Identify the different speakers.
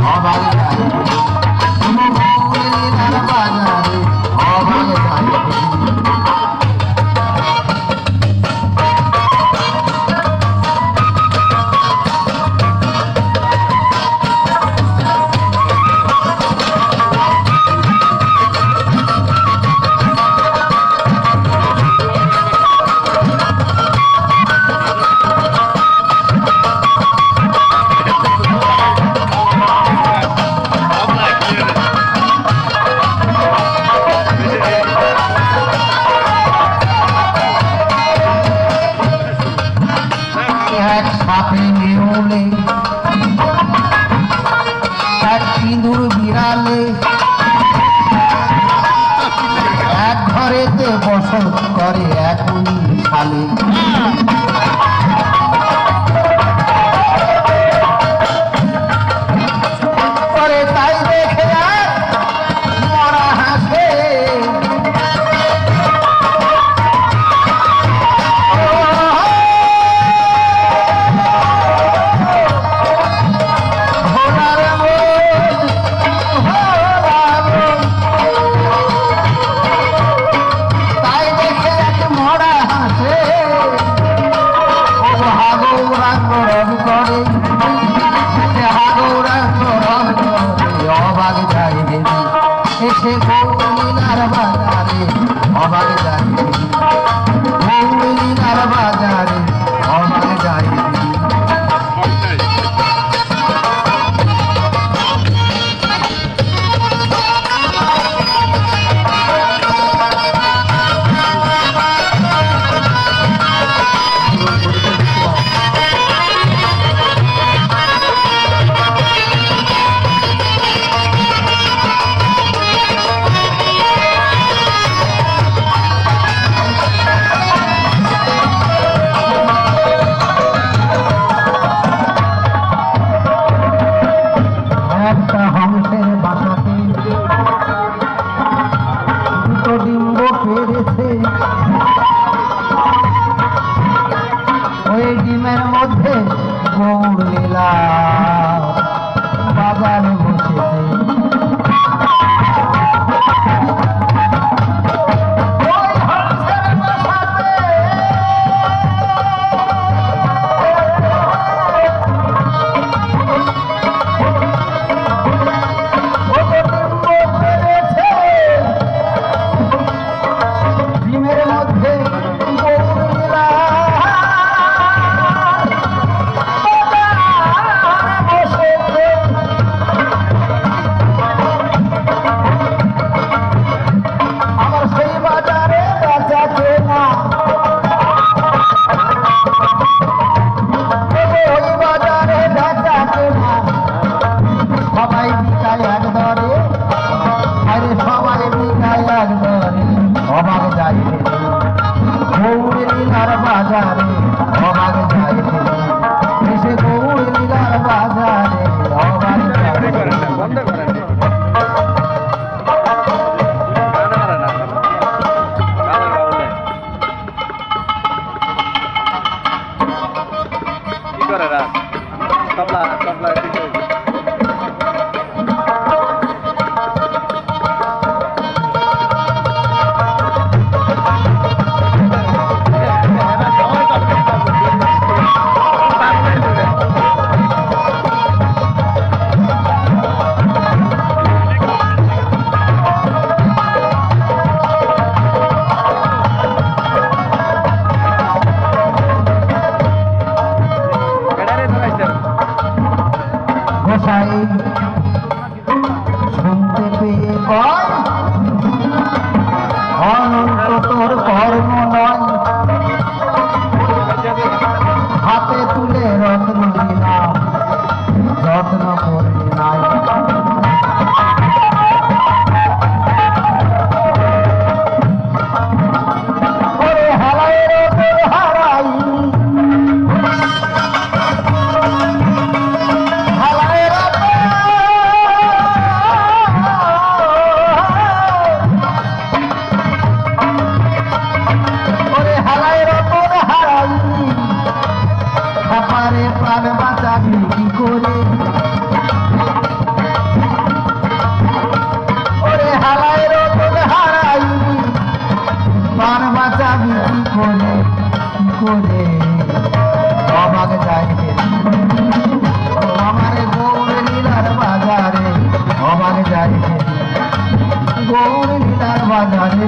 Speaker 1: অবাক যায় লীলার বাজারে অবাক যায় এক সাপে নেউলে এক ইঁদুর বিড়ালে এক ঘরেতে বসত করে এখনই সালে করে তাই দেখে মরা হাসে এসে গৌরীলার বাজারে অবাক যায় গৌরীলার বাজারে অবাক যায় একটা হংসের বাসাতে দুটো ডিম্ব পেরেছে ওই ডিমের মধ্যে গৌরলীলা বাজারে বসেছে সবাই বিকায় এক দরে আরে সবাই বিকায় এক দরে অবাক যায় গৌরলীলার বাজারে অবাক যায় এসে গৌরলীলার বাজারে অবাক যায় বন্ধ করেন কি করে রা তবলা তবলা শুনতে পেয়ে কয় অনন্ত তোর কর্ম নয় হাতে তুলে রত্ন দিলাম যত্ন করবি নাই জানে